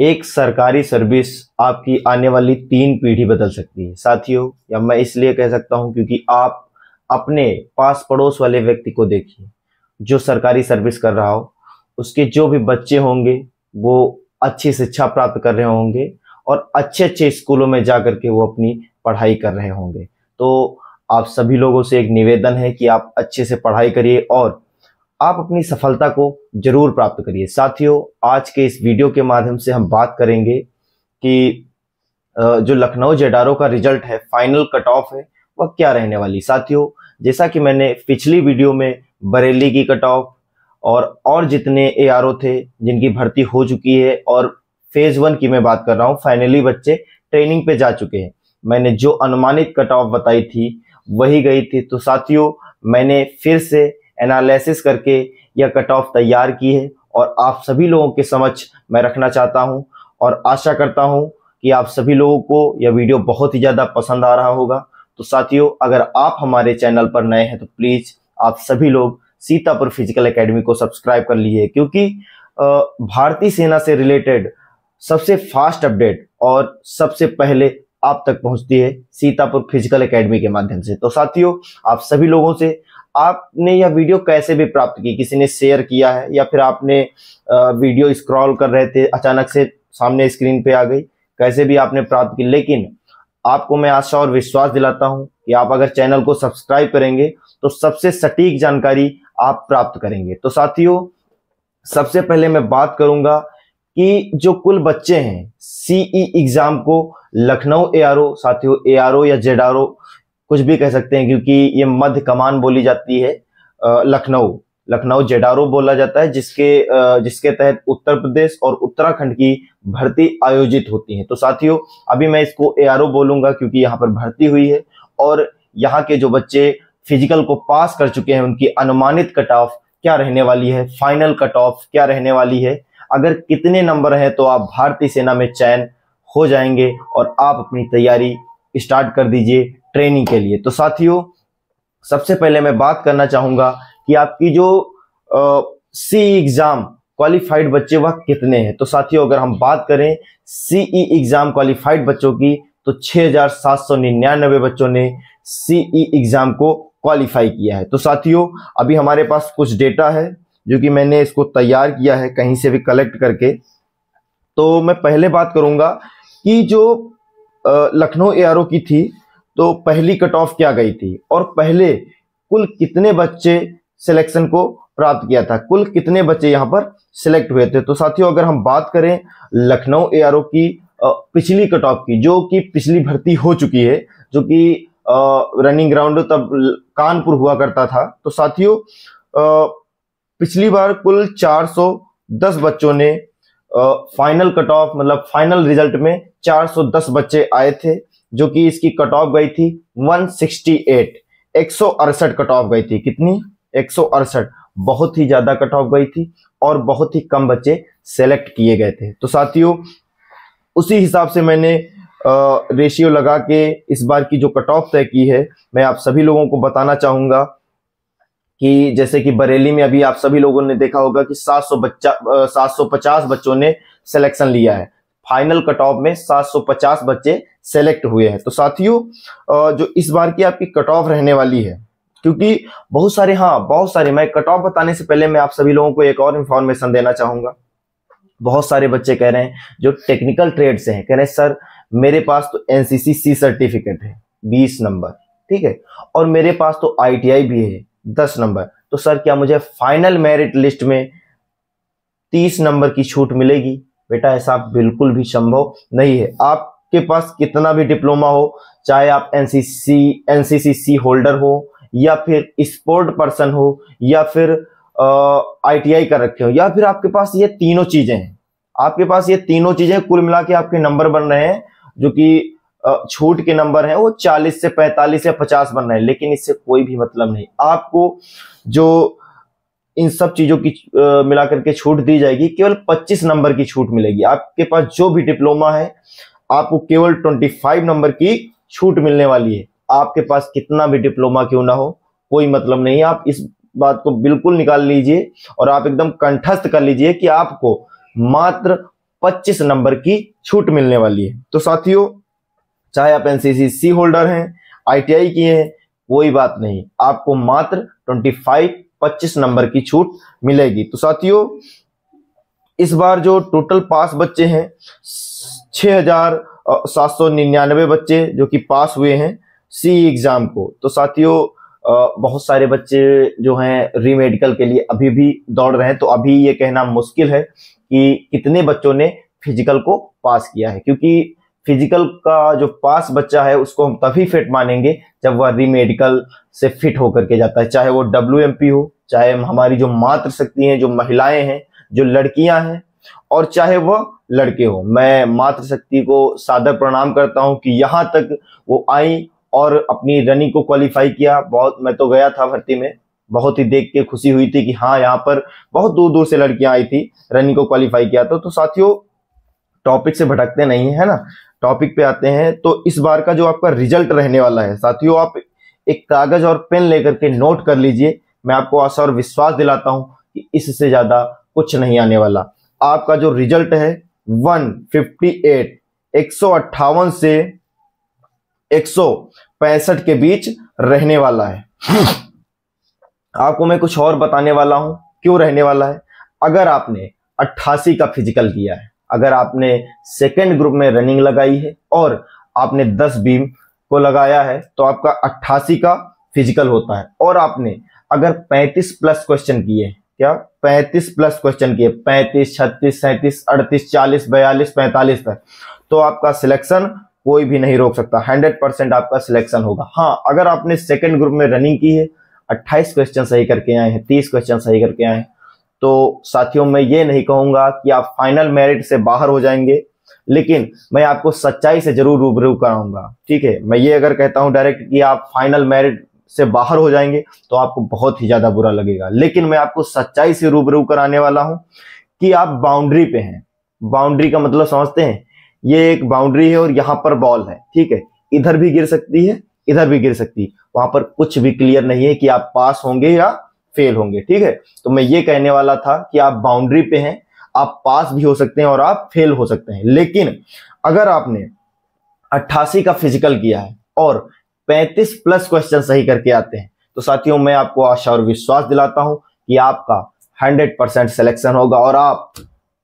एक सरकारी सर्विस आपकी आने वाली 3 पीढ़ी बदल सकती है साथियों। या मैं इसलिए कह सकता हूं क्योंकि आप अपने पास पड़ोस वाले व्यक्ति को देखिए जो सरकारी सर्विस कर रहा हो, उसके जो भी बच्चे होंगे वो अच्छी शिक्षा प्राप्त कर रहे होंगे और अच्छे अच्छे स्कूलों में जा करके वो अपनी पढ़ाई कर रहे होंगे। तो आप सभी लोगों से एक निवेदन है कि आप अच्छे से पढ़ाई करिए और आप अपनी सफलता को जरूर प्राप्त करिए। साथियों, आज के इस वीडियो के माध्यम से हम बात करेंगे कि जो लखनऊ जेडारो का रिजल्ट है, फाइनल कट ऑफ है, वह क्या रहने वाली। साथियों, जैसा कि मैंने पिछली वीडियो में बरेली की कट ऑफ और जितने एआरओ थे जिनकी भर्ती हो चुकी है और फेज 1 की मैं बात कर रहा हूं, फाइनली बच्चे ट्रेनिंग पे जा चुके हैं, मैंने जो अनुमानित कट ऑफ बताई थी वही गई थी। तो साथियों, मैंने फिर से एनालिसिस करके यह कट ऑफ तैयार की है और आप सभी लोगों के समक्ष मैं रखना चाहता हूं और आशा करता हूं कि आप सभी लोगों को यह वीडियो बहुत ही ज़्यादा पसंद आ रहा होगा। तो साथियों, अगर आप हमारे चैनल पर नए हैं तो प्लीज़ आप सभी लोग सीतापुर फिजिकल एकेडमी को सब्सक्राइब कर लीजिए, क्योंकि भारतीय सेना से रिलेटेड सबसे फास्ट अपडेट और सबसे पहले आप तक पहुंचती है सीतापुर फिजिकल एकेडमी के माध्यम से। तो साथियों, आप सभी लोगों से आपने यह वीडियो कैसे भी प्राप्त की, किसी ने शेयर किया है या फिर आपने वीडियो स्क्रॉल कर रहे थे, अचानक से सामने स्क्रीन पे आ गई, कैसे भी आपने प्राप्त की, लेकिन आपको मैं आशा और विश्वास दिलाता हूं कि आप अगर चैनल को सब्सक्राइब करेंगे तो सबसे सटीक जानकारी आप प्राप्त करेंगे। तो साथियों, सबसे पहले मैं बात करूंगा कि जो कुल बच्चे हैं सीई एग्जाम को लखनऊ एआरओ, साथियों एआरओ या जेडारो कुछ भी कह सकते हैं क्योंकि ये मध्य कमान बोली जाती है, लखनऊ जेडारो बोला जाता है, जिसके तहत उत्तर प्रदेश और उत्तराखंड की भर्ती आयोजित होती है। तो साथियों, अभी मैं इसको एआरओ बोलूंगा क्योंकि यहाँ पर भर्ती हुई है और यहाँ के जो बच्चे फिजिकल को पास कर चुके हैं उनकी अनुमानित कट ऑफ क्या रहने वाली है, फाइनल कट ऑफ क्या रहने वाली है, अगर कितने नंबर हैं तो आप भारतीय सेना में चयन हो जाएंगे और आप अपनी तैयारी स्टार्ट कर दीजिए ट्रेनिंग के लिए। तो साथियों, सबसे पहले मैं बात करना चाहूंगा कि आपकी जो सीई एग्जाम क्वालिफाइड बच्चे वह कितने हैं। तो साथियों, अगर हम बात करें सीई एग्जाम क्वालिफाइड बच्चों की तो 6799 बच्चों ने सीई एग्जाम को क्वालिफाई किया है। तो साथियों, अभी हमारे पास कुछ डेटा है जो कि मैंने इसको तैयार किया है कहीं से भी कलेक्ट करके। तो मैं पहले बात करूंगा कि जो लखनऊ एआरओ की थी तो पहली कट ऑफ क्या गई थी और पहले कुल कितने बच्चे सिलेक्शन को प्राप्त किया था, कुल कितने बच्चे यहाँ पर सिलेक्ट हुए थे। तो साथियों, अगर हम बात करें लखनऊ एआरओ की पिछली कट ऑफ की, जो कि पिछली भर्ती हो चुकी है, जो कि रनिंग ग्राउंड तब कानपुर हुआ करता था। तो साथियों, पिछली बार कुल 410 बच्चों ने फाइनल कट ऑफ मतलब फाइनल रिजल्ट में 410 बच्चे आए थे, जो कि इसकी कट ऑफ गई थी 168, 168 कट ऑफ गई थी। कितनी? 168, बहुत ही ज्यादा कट ऑफ गई थी और बहुत ही कम बच्चे सेलेक्ट किए गए थे। तो साथियों, उसी हिसाब से मैंने रेशियो लगा के इस बार की जो कट ऑफ तय की है, मैं आप सभी लोगों को बताना चाहूंगा कि जैसे कि बरेली में अभी आप सभी लोगों ने देखा होगा कि 750 बच्चों ने सिलेक्शन लिया है, फाइनल कट ऑफ में 750 बच्चे सेलेक्ट हुए हैं। तो साथियों, जो इस बार की आपकी कट ऑफ रहने वाली है, क्योंकि बहुत सारे मैं कट ऑफ बताने से पहले मैं आप सभी लोगों को एक और इंफॉर्मेशन देना चाहूंगा। बहुत सारे बच्चे कह रहे हैं जो टेक्निकल ट्रेड से हैं, कह रहे हैं सर मेरे पास तो एनसीसी सी सर्टिफिकेट है 20 नंबर, ठीक है, और मेरे पास तो आईटीआई भी है 10 नंबर, तो सर क्या मुझे फाइनल मेरिट लिस्ट में 30 नंबर की छूट मिलेगी? बेटा, ऐसा बिल्कुल भी संभव नहीं है। आपके पास कितना भी डिप्लोमा हो, चाहे आप एनसीसी होल्डर हो या फिर स्पोर्ट पर्सन हो या फिर आईटीआई कर रखे हो या फिर आपके पास ये तीनों चीजें हैं, आपके पास ये तीनों चीजें कुल मिला के आपके नंबर बन रहे हैं, जो कि छूट के नंबर हैं वो 40 से 45 या 50 बन रहे हैं, लेकिन इससे कोई भी मतलब नहीं। आपको जो इन सब चीजों की मिला करके छूट दी जाएगी, केवल 25 नंबर की छूट मिलेगी। आपके पास जो भी डिप्लोमा है आपको केवल 25 नंबर की छूट मिलने वाली है। आपके पास कितना भी डिप्लोमा क्यों ना हो, कोई मतलब नहीं। आप इस बात को बिल्कुल निकाल लीजिए और आप एकदम कंठस्थ कर लीजिए कि आपको मात्र 25 नंबर की छूट मिलने वाली है। तो साथियों, चाहे आप एनसीसी होल्डर हैं, आईटीआई किए हैं, कोई बात नहीं, आपको मात्र 25 नंबर की छूट मिलेगी। तो साथियों, इस बार जो टोटल पास बच्चे हैं 6,799 बच्चे जो कि पास हुए हैं सी एग्जाम को। तो साथियों, बहुत सारे बच्चे जो हैं री मेडिकल के लिए अभी भी दौड़ रहे हैं। तो अभी ये कहना मुश्किल है कि कितने बच्चों ने फिजिकल को पास किया है, क्योंकि फिजिकल का जो पास बच्चा है उसको हम तभी फिट मानेंगे जब वह री मेडिकल से फिट होकर के जाता है, चाहे वो WMP हो, चाहे हमारी जो मातृशक्ति हैं, जो महिलाएं हैं, जो लड़कियां हैं, और चाहे वह लड़के हो। मैं मातृशक्ति को सादर प्रणाम करता हूं कि यहाँ तक वो आई और अपनी रनिंग को क्वालिफाई किया। बहुत, मैं तो गया था भर्ती में, बहुत ही देख के खुशी हुई थी कि हाँ, यहाँ पर बहुत दूर दूर से लड़कियां आई थी, रनिंग को क्वालिफाई किया था। तो साथियों, टॉपिक से भटकते नहीं है ना, टॉपिक पे आते हैं। तो इस बार का जो आपका रिजल्ट रहने वाला है साथियों, आप एक कागज और पेन लेकर के नोट कर लीजिए। मैं आपको आशा और विश्वास दिलाता हूं कि इससे ज्यादा कुछ नहीं आने वाला। आपका जो रिजल्ट है 158, 158 से 165 के बीच रहने वाला है। आपको मैं कुछ और बताने वाला हूं क्यों रहने वाला है। अगर आपने 88 का फिजिकल किया है, अगर आपने सेकेंड ग्रुप में रनिंग लगाई है और आपने 10 बीम को लगाया है, तो आपका 88 का फिजिकल होता है। और आपने अगर 35 प्लस क्वेश्चन किए, क्या 35 प्लस क्वेश्चन किए, 35, 36, 37, 38, 40, 42, 45 तक, तो आपका सिलेक्शन कोई भी नहीं रोक सकता। 100% आपका सिलेक्शन होगा। हाँ, अगर आपने सेकेंड ग्रुप में रनिंग की है, 28 क्वेश्चन सही करके आए हैं, 30 क्वेश्चन सही करके आए हैं, तो साथियों, मैं ये नहीं कहूंगा कि आप फाइनल मेरिट से बाहर हो जाएंगे, लेकिन मैं आपको सच्चाई से जरूर रूबरू कराऊंगा। ठीक है, मैं ये अगर कहता हूं डायरेक्ट कि आप फाइनल मेरिट से बाहर हो जाएंगे तो आपको बहुत ही ज्यादा बुरा लगेगा, लेकिन मैं आपको सच्चाई से रूबरू कराने वाला हूं कि आप बाउंड्री पे हैं। बाउंड्री का मतलब समझते हैं, ये एक बाउंड्री है और यहां पर बॉल है। ठीक है, इधर भी गिर सकती है, इधर भी गिर सकती है, वहां पर कुछ भी क्लियर नहीं है कि आप पास होंगे या फेल होंगे। ठीक है, तो मैं ये कहने वाला था कि आप बाउंड्री पे हैं, आप पास भी हो सकते हैं और आप फेल हो सकते हैं। लेकिन अगर आपने 88 का फिजिकल किया है और 35 प्लस क्वेश्चन सही करके आते हैं, तो साथियों, मैं आपको आशा और विश्वास दिलाता हूं कि आपका 100% सिलेक्शन होगा। और आप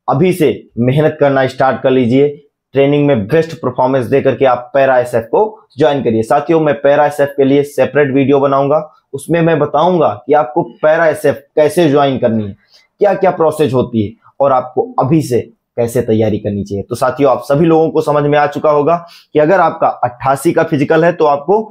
अभी से मेहनत करना स्टार्ट कर लीजिए। ट्रेनिंग में बेस्ट परफॉर्मेंस देकर के आप पैरा एसएफ को ज्वाइन करिए। साथियों, मैं पैरा एसएफ के लिए सेपरेट वीडियो बनाऊंगा, उसमें मैं बताऊंगा कि आपको पैरा एसएफ कैसे ज्वाइन करनी है, क्या क्या प्रोसेस होती है और आपको अभी से कैसे तैयारी करनी चाहिए। तो साथियों, आप सभी लोगों को समझ में आ चुका होगा कि अगर आपका 88 का फिजिकल है तो आपको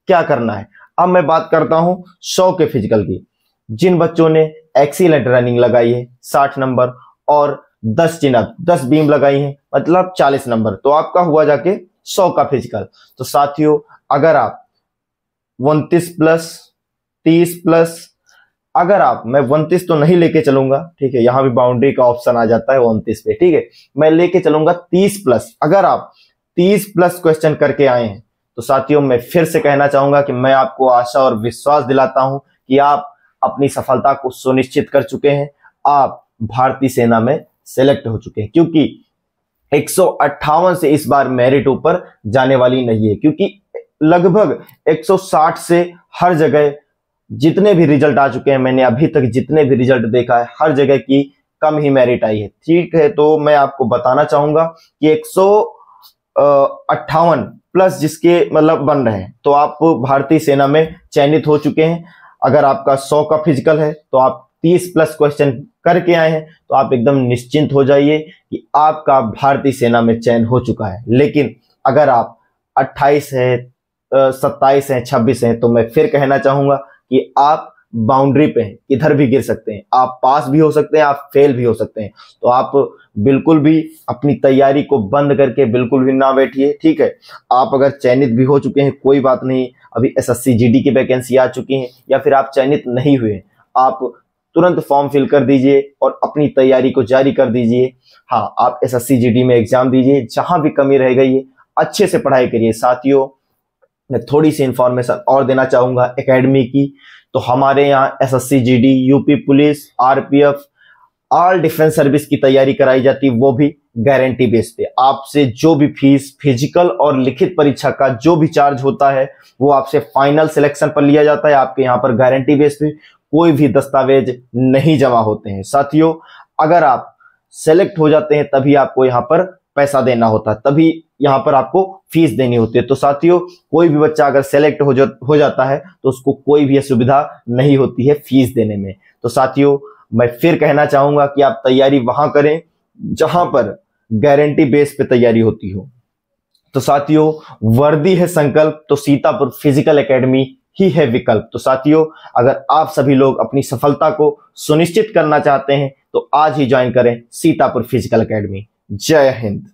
क्या करना है। अब मैं बात करता हूं 100 के फिजिकल की। जिन बच्चों ने एक्सीलेंट रनिंग लगाई है 60 नंबर और 10 चिनअप, 10 बीम लगाई है, मतलब 40 नंबर, तो आपका हुआ जाके 100 का फिजिकल। तो साथियों, अगर आप 29 प्लस, 30 प्लस, अगर आप, मैं 29 तो नहीं लेके चलूंगा, ठीक है, यहां भी बाउंड्री का ऑप्शन आ जाता है 29 पे, ठीक है, मैं लेके चलूंगा 30 प्लस। अगर आप 30 प्लस क्वेश्चन करके आए हैं तो साथियों, मैं फिर से कहना चाहूंगा कि मैं आपको आशा और विश्वास दिलाता हूं कि आप अपनी सफलता को सुनिश्चित कर चुके हैं, आप भारतीय सेना में सेलेक्ट हो चुके हैं। क्योंकि 158 से इस बार मेरिट ऊपर जाने वाली नहीं है, क्योंकि लगभग 160 से हर जगह जितने भी रिजल्ट आ चुके हैं, मैंने अभी तक जितने भी रिजल्ट देखा है, हर जगह की कम ही मेरिट आई है। ठीक है, तो मैं आपको बताना चाहूंगा कि 158 प्लस जिसके मतलब बन रहे हैं, तो आप भारतीय सेना में चयनित हो चुके हैं। अगर आपका 100 का फिजिकल है तो आप 30 प्लस क्वेश्चन करके आए हैं, तो आप एकदम निश्चिंत हो जाइए कि आपका भारतीय सेना में चयन हो चुका है। लेकिन अगर आप 28 है, 27 है, 26 हैं, तो मैं फिर कहना चाहूंगा कि आप बाउंड्री पे हैं, इधर भी गिर सकते हैं, आप पास भी हो सकते हैं, आप फेल भी हो सकते हैं। तो आप बिल्कुल भी अपनी तैयारी को बंद करके बिल्कुल भी ना बैठिए। ठीक है, आप अगर चयनित भी हो चुके हैं, कोई बात नहीं, अभी एसएससी जीडी की वैकेंसी आ चुकी है, या फिर आप चयनित नहीं हुए, आप तुरंत फॉर्म फिल कर दीजिए और अपनी तैयारी को जारी कर दीजिए। हाँ, आप एसएससी जीडी में एग्जाम दीजिए, जहां भी कमी रह गई है अच्छे से पढ़ाई करिए। साथियों, मैं थोड़ी सी इंफॉर्मेशन और देना चाहूंगा एकेडमी की। तो हमारे यहाँ SSC GD, UP police, RPF, all defence service की तैयारी कराई जाती है, वो भी गारंटी बेस पे। आपसे जो भी फीस, फिजिकल और लिखित परीक्षा का जो भी चार्ज होता है वो आपसे फाइनल सिलेक्शन पर लिया जाता है। आपके यहाँ पर गारंटी बेस पे कोई भी दस्तावेज नहीं जमा होते हैं। साथियों, अगर आप सेलेक्ट हो जाते हैं तभी आपको यहाँ पर पैसा देना होता है, तभी यहाँ पर आपको फीस देनी होती है। तो साथियों, कोई भी बच्चा अगर सेलेक्ट हो जाता है तो उसको कोई भी असुविधा नहीं होती है फीस देने में। तो साथियों, मैं फिर कहना चाहूंगा कि आप तैयारी वहां करें जहां पर गारंटी बेस पे तैयारी होती हो। तो साथियों, वर्दी है संकल्प तो सीतापुर फिजिकल एकेडमी ही है विकल्प। तो साथियों, अगर आप सभी लोग अपनी सफलता को सुनिश्चित करना चाहते हैं तो आज ही ज्वाइन करें सीतापुर फिजिकल एकेडमी। जय हिंद।